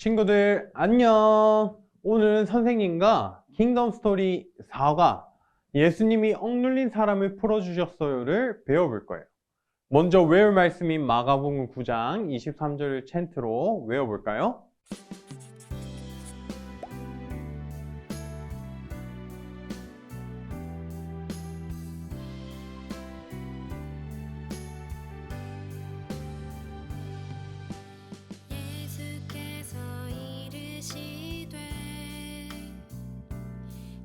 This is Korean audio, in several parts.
친구들 안녕. 오늘은 선생님과 킹덤 스토리 4가 예수님이 억눌린 사람을 풀어주셨어요를 배워볼 거예요. 먼저 외울 말씀인 마가복음 9장 23절을 찬트로 외워볼까요? 예수께서 이르시되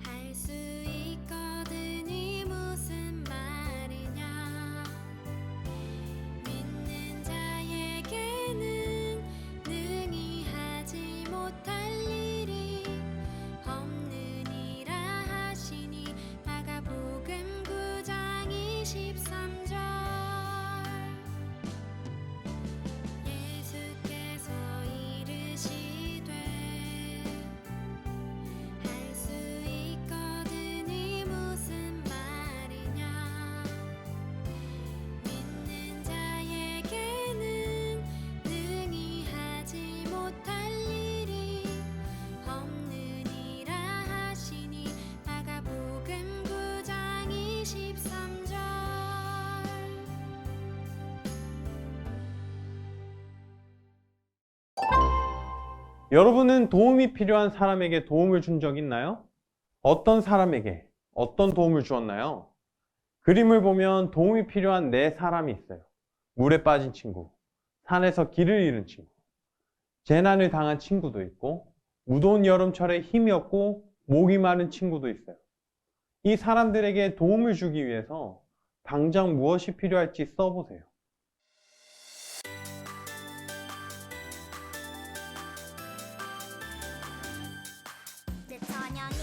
할 수 있거든 이 무슨 말이냐 믿는 자에게는 능히 하지 못할 일이 없느니라 하시니 마가복음 9장 23절 예수께서 이르시되 할 수 있거든 이 무슨 말이냐 믿는 자에게는 능히 하지 못할 일이 없느니라 하시니 마가복음 9장 23절 여러분은 도움이 필요한 사람에게 도움을 준 적 있나요? 어떤 사람에게 어떤 도움을 주었나요? 그림을 보면 도움이 필요한 네 사람이 있어요. 물에 빠진 친구, 산에서 길을 잃은 친구, 재난을 당한 친구도 있고, 무더운 여름철에 힘이 없고 목이 마른 친구도 있어요. 이 사람들에게 도움을 주기 위해서 당장 무엇이 필요할지 써보세요. 내 찬양에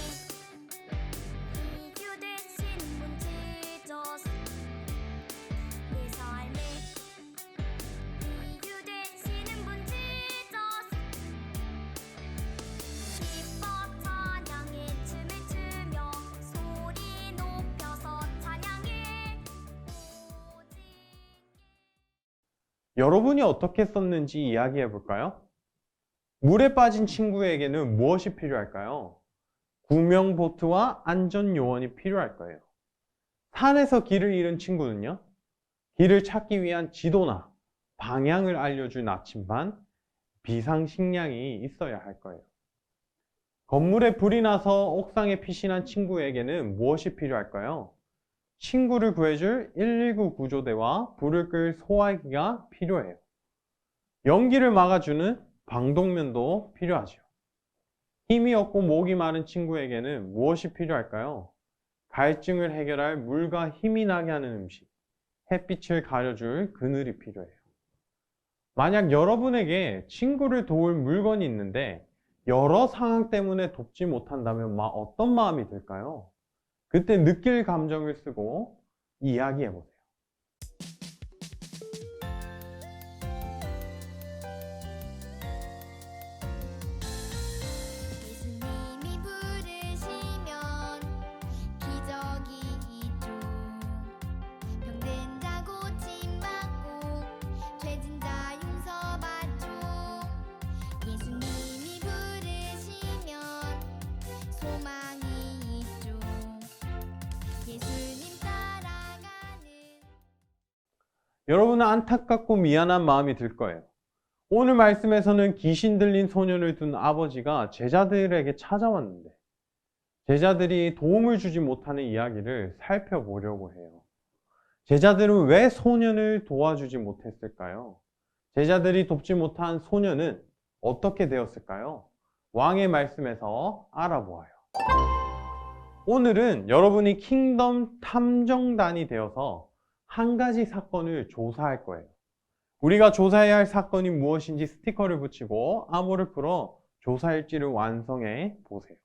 이유 되신 분 지저스 내 삶에 이유 되시는 분 지저스 기뻐 찬양에 춤을 추며 소리 높여서 찬양해 오직 여러분이 어떻게 썼는지 이야기해 볼까요? 물에 빠진 친구에게는 무엇이 필요할까요? 구명보트와 안전요원이 필요할 거예요. 산에서 길을 잃은 친구는요? 길을 찾기 위한 지도나 방향을 알려줄 나침반, 비상식량이 있어야 할 거예요. 건물에 불이 나서 옥상에 피신한 친구에게는 무엇이 필요할까요? 친구를 구해줄 119 구조대와 불을 끌 소화기가 필요해요. 연기를 막아주는 방독면도 필요하죠. 힘이 없고 목이 마른 친구에게는 무엇이 필요할까요? 갈증을 해결할 물과 힘이 나게 하는 음식, 햇빛을 가려줄 그늘이 필요해요. 만약 여러분에게 친구를 도울 물건이 있는데 여러 상황 때문에 돕지 못한다면 어떤 마음이 들까요? 그때 느낄 감정을 쓰고 이야기해 보세요. 예수님이 부르시면 기적이 있죠 병든 자 고침받고 죄진 자 용서받죠 예수님이 부르시면 소망이 있죠 예수님 따라가는 여러분은 안타깝고 미안한 마음이 들 거예요. 오늘 말씀에서는 귀신 들린 소년을 둔 아버지가 제자들에게 찾아왔는데 제자들이 도움을 주지 못하는 이야기를 살펴보려고 해요. 제자들은 왜 소년을 도와주지 못했을까요? 제자들이 돕지 못한 소년은 어떻게 되었을까요? 왕의 말씀에서 알아보아요. 오늘은 여러분이 킹덤 탐정단이 되어서 한 가지 사건을 조사할 거예요. 우리가 조사해야 할 사건이 무엇인지 스티커를 붙이고 암호를 풀어 조사 일지를 완성해 보세요.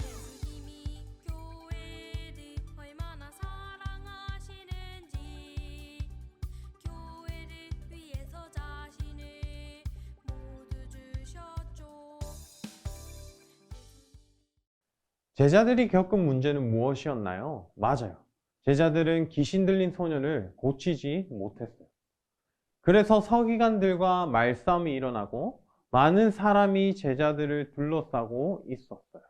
예수님이 교회를 얼마나 사랑하시는지 교회를 위해서 자신을 모두 주셨 제자들이 겪은 문제는 무엇이었나요? 맞아요. 제자들은 귀신 들린 소년을 고치지 못했어요. 그래서 서기관들과 말싸움이 일어나고 많은 사람이 제자들을 둘러싸고 있었어요.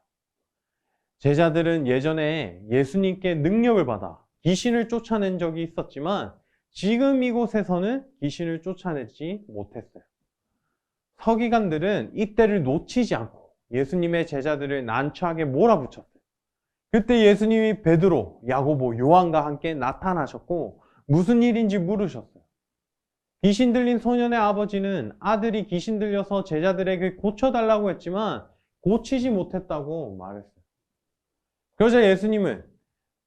제자들은 예전에 예수님께 능력을 받아 귀신을 쫓아낸 적이 있었지만 지금 이곳에서는 귀신을 쫓아내지 못했어요. 서기관들은 이때를 놓치지 않고 예수님의 제자들을 난처하게 몰아붙였어요. 그때 예수님이 베드로, 야고보, 요한과 함께 나타나셨고 무슨 일인지 물으셨어요. 귀신 들린 소년의 아버지는 아들이 귀신 들려서 제자들에게 고쳐달라고 했지만 고치지 못했다고 말했어요. 그러자 예수님은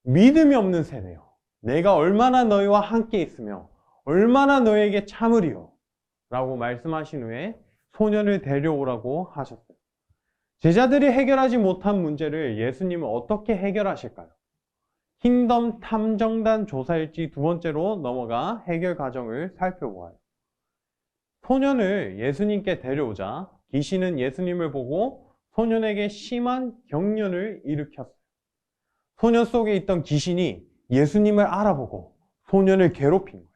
믿음이 없는 세대요. 내가 얼마나 너희와 함께 있으며 얼마나 너희에게 참으리요 라고 말씀하신 후에 소년을 데려오라고 하셨어요. 제자들이 해결하지 못한 문제를 예수님은 어떻게 해결하실까요? 킹덤 탐정단 조사일지 두 번째로 넘어가 해결 과정을 살펴보아요. 소년을 예수님께 데려오자 귀신은 예수님을 보고 소년에게 심한 경련을 일으켰어요. 소년 속에 있던 귀신이 예수님을 알아보고 소년을 괴롭힌 거예요.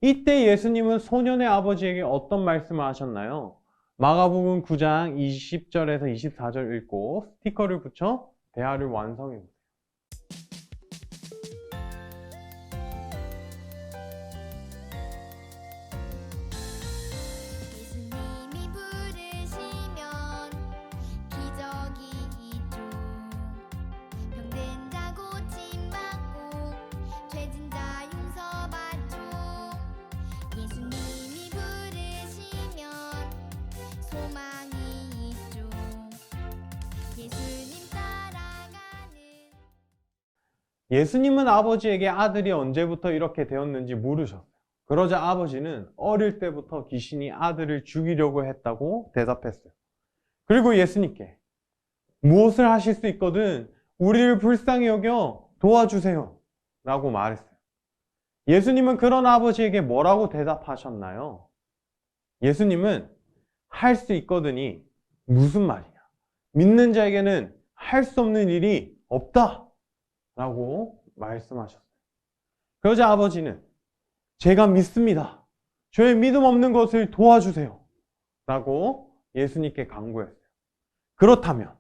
이때 예수님은 소년의 아버지에게 어떤 말씀을 하셨나요? 마가복음 9장 20절에서 24절 읽고 스티커를 붙여 대화를 완성해 보세요. 예수님이 부르시면 기적이 있죠. 병든 자 고침받고 죄진 자 용서받죠. 예수님이 부르시면 소망이 있죠. 예수님 따라가는 예수님은 아버지에게 아들이 언제부터 이렇게 되었는지 물으셨어요. 그러자 아버지는 어릴 때부터 귀신이 아들을 죽이려고 했다고 대답했어요. 그리고 예수님께 무엇을 하실 수 있거든 우리를 불쌍히 여겨 도와주세요 라고 말했어요. 예수님은 그런 아버지에게 뭐라고 대답하셨나요? 예수님은 할 수 있거든이 무슨 말이냐? 믿는 자에게는 할 수 없는 일이 없다 라고 말씀하셨어요. 그러자 아버지는 제가 믿습니다. 저의 믿음 없는 것을 도와주세요 라고 예수님께 간구했어요. 그렇다면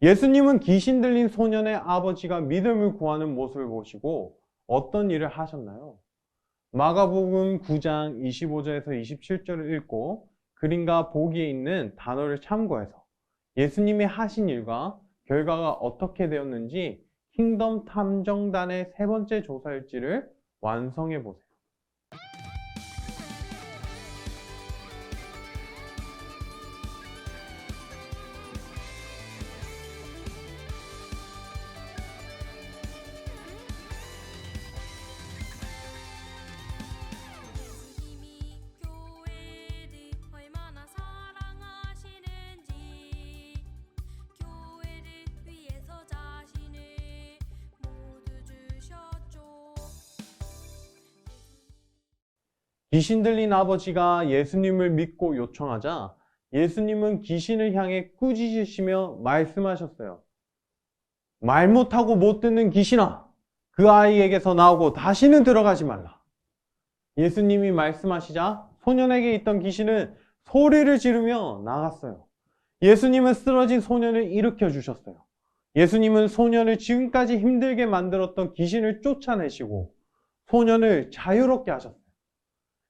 예수님은 귀신 들린 소년의 아버지가 믿음을 구하는 모습을 보시고 어떤 일을 하셨나요? 마가복음 9장 25절에서 27절을 읽고 그림과 보기에 있는 단어를 참고해서 예수님이 하신 일과 결과가 어떻게 되었는지 킹덤 탐정단의 세 번째 조사일지를 완성해 보세요. 예수님이 교회를 얼마나 사랑하시는지 교회를 위해서 자신을 모두 주셨죠. 귀신 들린 아버지가 예수님을 믿고 요청하자 예수님은 귀신을 향해 꾸짖으시며 말씀하셨어요. 말 못하고 못 듣는 귀신아, 그 아이에게서 나오고 다시는 들어가지 말라. 예수님이 말씀하시자 소년에게 있던 귀신은 소리를 지르며 나갔어요. 예수님은 쓰러진 소년을 일으켜 주셨어요. 예수님은 소년을 지금까지 힘들게 만들었던 귀신을 쫓아내시고 소년을 자유롭게 하셨어요.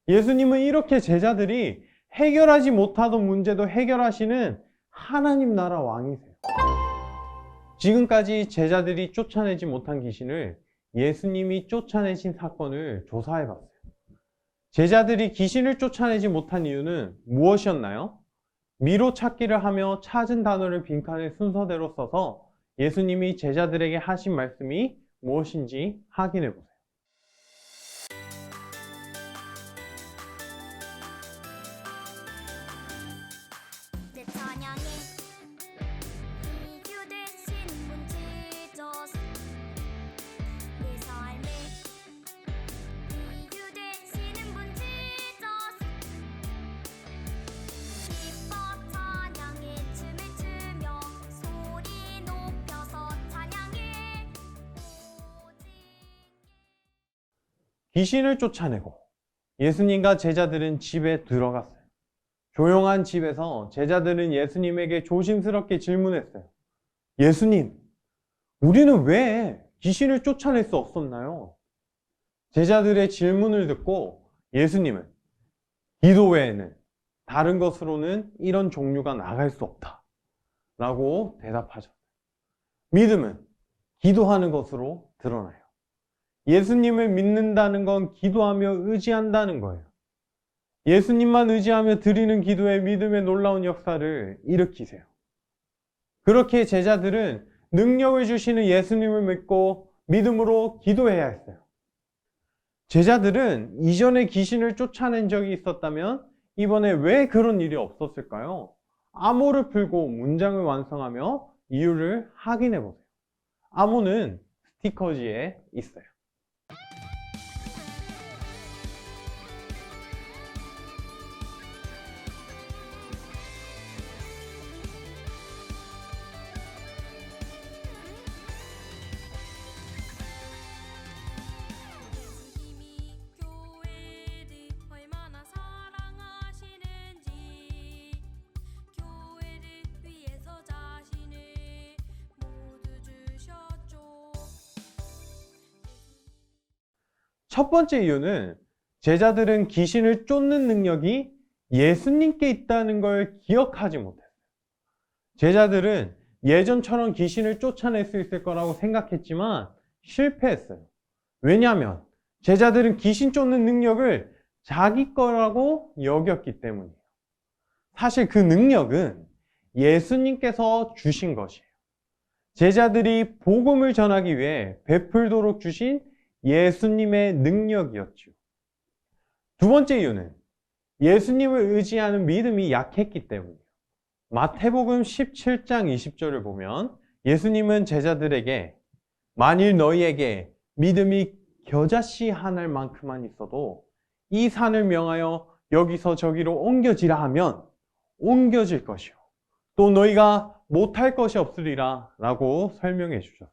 예수님은 이렇게 제자들이 해결하지 못하던 문제도 해결하시는 하나님 나라 왕이세요. 지금까지 제자들이 쫓아내지 못한 귀신을 예수님이 쫓아내신 사건을 조사해 봤어요. 제자들이 귀신을 쫓아내지 못한 이유는 무엇이었나요? 미로 찾기를 하며 찾은 단어를 빈칸에 순서대로 써서 예수님이 제자들에게 하신 말씀이 무엇인지 확인해 보세요. 내 찬양에 이유 되신 분 지저스 내 삶에 이유 되시는 분 지저스 기뻐 찬양의 춤을 추며 소리 높여서 귀신을 쫓아내고 예수님과 제자들은 집에 들어갔어요. 조용한 집에서 제자들은 예수님에게 조심스럽게 질문했어요. 예수님, 우리는 왜 귀신을 쫓아낼 수 없었나요? 제자들의 질문을 듣고 예수님은 기도 외에는 다른 것으로는 이런 종류가 나갈 수 없다 라고 대답하셨어요. 믿음은 기도하는 것으로 드러나요. 예수님을 믿는다는 건 기도하며 의지한다는 거예요. 예수님만 의지하며 드리는 기도에 믿음의 놀라운 역사를 일으키세요. 그렇게 제자들은 능력을 주시는 예수님을 믿고 믿음으로 기도해야 했어요. 제자들은 이전에 귀신을 쫓아낸 적이 있었다면 이번에 왜 그런 일이 없었을까요? 암호를 풀고 문장을 완성하며 이유를 확인해 보세요. 암호는 스티커지에 있어요. 예수님이 교회를 얼마나 사랑하시는지 교회를 위해서 자신을 모두 주셨죠. 첫 번째 이유는 제자들은 귀신을 쫓는 능력이 예수님께 있다는 걸 기억하지 못했어요. 제자들은 예전처럼 귀신을 쫓아낼 수 있을 거라고 생각했지만 실패했어요. 왜냐하면 제자들은 귀신 쫓는 능력을 자기 거라고 여겼기 때문이에요. 사실 그 능력은 예수님께서 주신 것이에요. 제자들이 복음을 전하기 위해 베풀도록 주신 예수님의 능력이었죠. 두 번째 이유는 예수님을 의지하는 믿음이 약했기 때문이에요. 마태복음 17장 20절을 보면 예수님은 제자들에게 만일 너희에게 믿음이 겨자씨 한 알만큼만 있어도 이 산을 명하여 여기서 저기로 옮겨지라 하면 옮겨질 것이요. 또 너희가 못할 것이 없으리라 라고 설명해 주셨어요.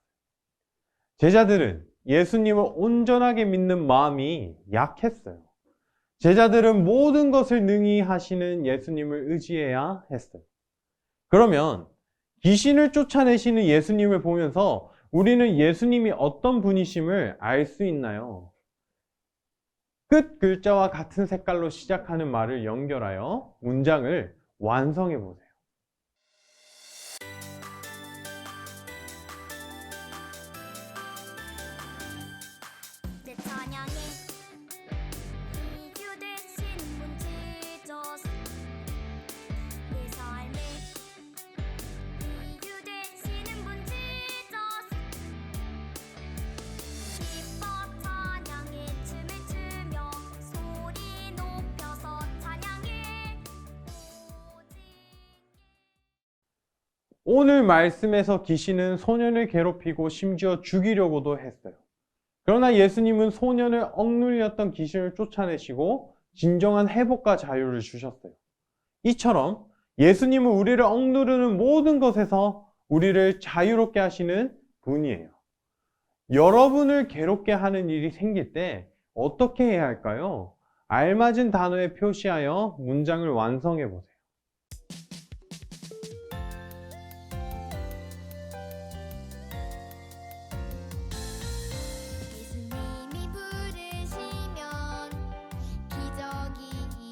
제자들은 예수님을 온전하게 믿는 마음이 약했어요. 제자들은 모든 것을 능히 하시는 예수님을 의지해야 했어요. 그러면 귀신을 쫓아내시는 예수님을 보면서 우리는 예수님이 어떤 분이심을 알 수 있나요? 끝 글자와 같은 색깔로 시작하는 말을 연결하여 문장을 완성해 보세요. 내 찬양에 이유 되시는 분 지저스 내 삶에 이유 되시는 분 지저스 기뻐 찬양에 춤을 추며 소리 높여서 찬양해 오직 오늘 말씀에서 귀신은 소년을 괴롭히고 심지어 죽이려고도 했어요. 그러나 예수님은 소년을 억눌렸던 귀신을 쫓아내시고 진정한 회복과 자유를 주셨어요. 이처럼 예수님은 우리를 억누르는 모든 것에서 우리를 자유롭게 하시는 분이에요. 여러분을 괴롭게 하는 일이 생길 때 어떻게 해야 할까요? 알맞은 단어에 표시하여 문장을 완성해 보세요. 예수님이 부르시면 기적이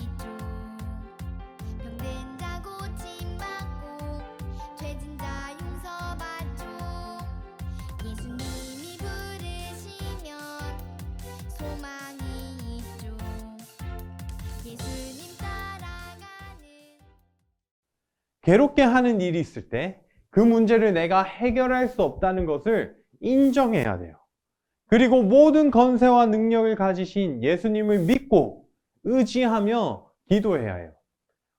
있죠. 병든 자 고침받고 죄진 자 용서받죠. 예수님이 부르시면 소망이 있죠. 예수님 따라가는 괴롭게 하는 일이 있을 때 그 문제를 내가 해결할 수 없다는 것을 인정해야 돼요. 그리고 모든 권세와 능력을 가지신 예수님을 믿고 의지하며 기도해야 해요.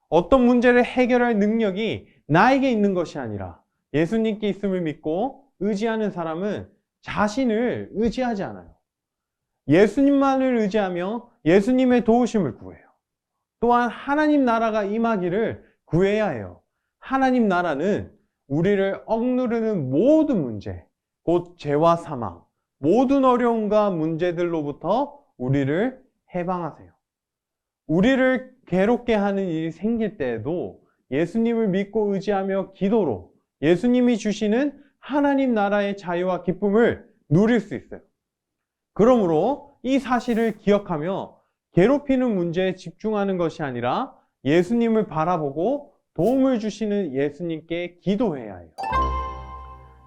어떤 문제를 해결할 능력이 나에게 있는 것이 아니라 예수님께 있음을 믿고 의지하는 사람은 자신을 의지하지 않아요. 예수님만을 의지하며 예수님의 도우심을 구해요. 또한 하나님 나라가 임하기를 구해야 해요. 하나님 나라는 우리를 억누르는 모든 문제, 곧 죄와 사망, 모든 어려움과 문제들로부터 우리를 해방하세요. 우리를 괴롭게 하는 일이 생길 때에도 예수님을 믿고 의지하며 기도로 예수님이 주시는 하나님 나라의 자유와 기쁨을 누릴 수 있어요. 그러므로 이 사실을 기억하며 괴롭히는 문제에 집중하는 것이 아니라 예수님을 바라보고 도움을 주시는 예수님께 기도해야 해요.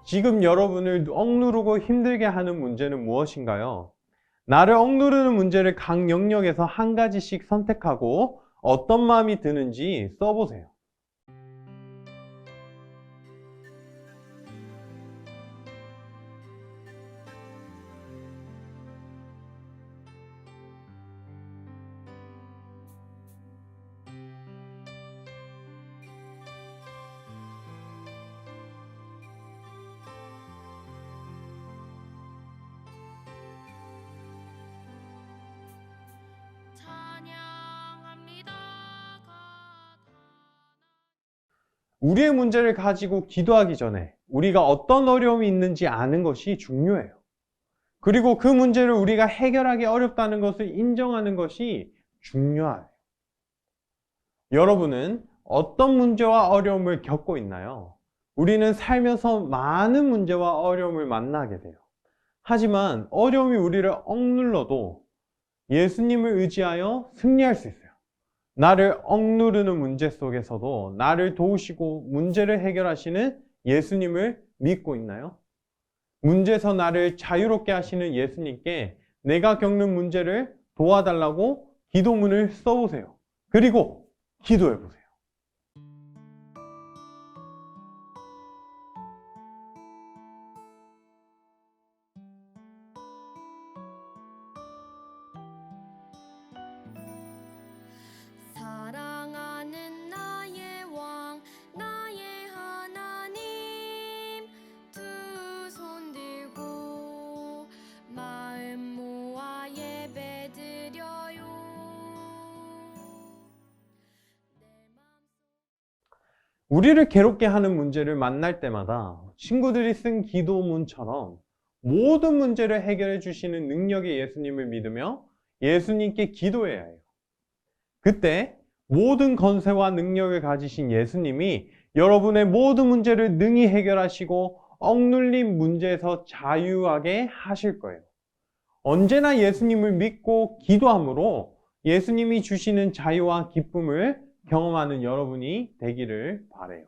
지금 여러분을 억누르고 힘들게 하는 문제는 무엇인가요? 나를 억누르는 문제를 각 영역에서 한 가지씩 선택하고 어떤 마음이 드는지 써보세요. 우리의 문제를 가지고 기도하기 전에 우리가 어떤 어려움이 있는지 아는 것이 중요해요. 그리고 그 문제를 우리가 해결하기 어렵다는 것을 인정하는 것이 중요해요. 여러분은 어떤 문제와 어려움을 겪고 있나요? 우리는 살면서 많은 문제와 어려움을 만나게 돼요. 하지만 어려움이 우리를 억눌러도 예수님을 의지하여 승리할 수 있어요. 나를 억누르는 문제 속에서도 나를 도우시고 문제를 해결하시는 예수님을 믿고 있나요? 문제에서 나를 자유롭게 하시는 예수님께 내가 겪는 문제를 도와달라고 기도문을 써보세요. 그리고 기도해보세요. 사랑하는 나의 왕 나의 하나님 두 손 들고 마음 모아 예배드려요. 우리를 괴롭게 하는 문제를 만날 때마다 친구들이 쓴 기도문처럼 모든 문제를 해결해 주시는 능력의 예수님을 믿으며 예수님께 기도해야 해요. 그때 모든 권세와 능력을 가지신 예수님이 여러분의 모든 문제를 능히 해결하시고 억눌린 문제에서 자유하게 하실 거예요. 언제나 예수님을 믿고 기도함으로 예수님이 주시는 자유와 기쁨을 경험하는 여러분이 되기를 바라요.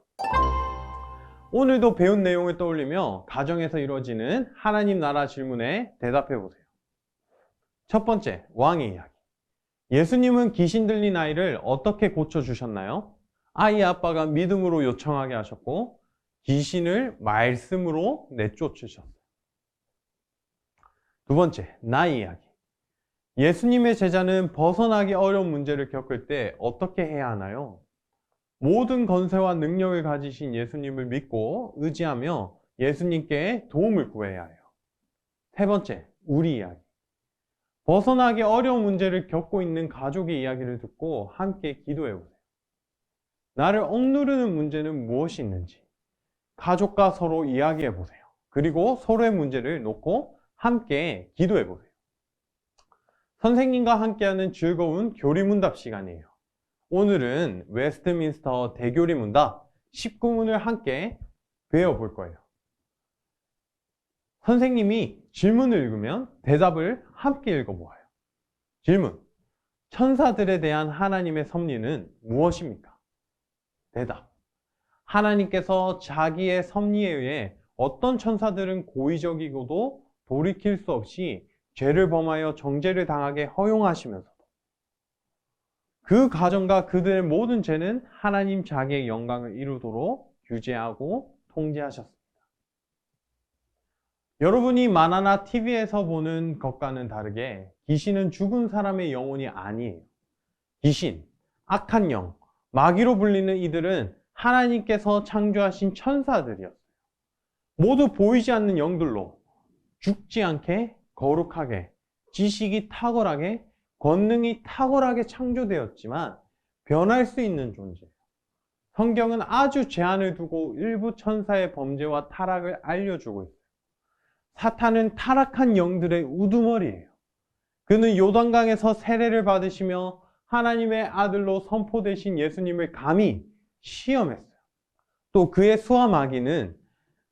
오늘도 배운 내용을 떠올리며 가정에서 이루어지는 하나님 나라 질문에 대답해 보세요. 첫 번째, 왕의 이야기. 예수님은 귀신 들린 아이를 어떻게 고쳐주셨나요? 아이 아빠가 믿음으로 요청하게 하셨고 귀신을 말씀으로 내쫓으셨어요. 두 번째, 나의 이야기. 예수님의 제자는 벗어나기 어려운 문제를 겪을 때 어떻게 해야 하나요? 모든 권세와 능력을 가지신 예수님을 믿고 의지하며 예수님께 도움을 구해야 해요. 세 번째, 우리 이야기. 벗어나기 어려운 문제를 겪고 있는 가족의 이야기를 듣고 함께 기도해 보세요. 나를 억누르는 문제는 무엇이 있는지 가족과 서로 이야기해 보세요. 그리고 서로의 문제를 놓고 함께 기도해 보세요. 선생님과 함께하는 즐거운 교리문답 시간이에요. 오늘은 웨스트민스터 대교리문답 19문을 함께 배워볼 거예요. 선생님이 질문을 읽으면 대답을 함께 읽어보아요. 질문. 천사들에 대한 하나님의 섭리는 무엇입니까? 대답. 하나님께서 자기의 섭리에 의해 어떤 천사들은 고의적이고도 돌이킬 수 없이 죄를 범하여 정죄를 당하게 허용하시면서도 그 가정과 그들의 모든 죄는 하나님 자기의 영광을 이루도록 규제하고 통제하셨습니다. 여러분이 만화나 TV에서 보는 것과는 다르게 귀신은 죽은 사람의 영혼이 아니에요. 귀신, 악한 영, 마귀로 불리는 이들은 하나님께서 창조하신 천사들이었어요. 모두 보이지 않는 영들로 죽지 않게 거룩하게, 지식이 탁월하게, 권능이 탁월하게 창조되었지만 변할 수 있는 존재예요. 성경은 아주 제한을 두고 일부 천사의 범죄와 타락을 알려주고 있어요. 사탄은 타락한 영들의 우두머리예요. 그는 요단강에서 세례를 받으시며 하나님의 아들로 선포되신 예수님을 감히 시험했어요. 또 그의 수하 마귀는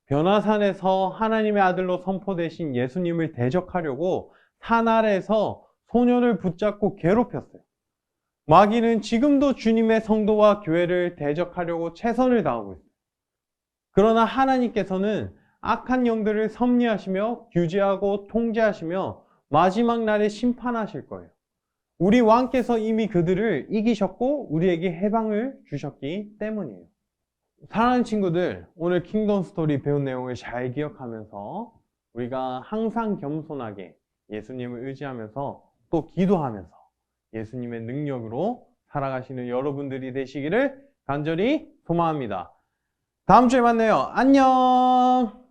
변화산에서 하나님의 아들로 선포되신 예수님을 대적하려고 산 아래에서 소년을 붙잡고 괴롭혔어요. 마귀는 지금도 주님의 성도와 교회를 대적하려고 최선을 다하고 있어요. 그러나 하나님께서는 악한 영들을 섭리하시며 규제하고 통제하시며 마지막 날에 심판하실 거예요. 우리 왕께서 이미 그들을 이기셨고 우리에게 해방을 주셨기 때문이에요. 사랑하는 친구들, 오늘 킹덤 스토리 배운 내용을 잘 기억하면서 우리가 항상 겸손하게 예수님을 의지하면서 또 기도하면서 예수님의 능력으로 살아가시는 여러분들이 되시기를 간절히 소망합니다. 다음 주에 만나요. 안녕!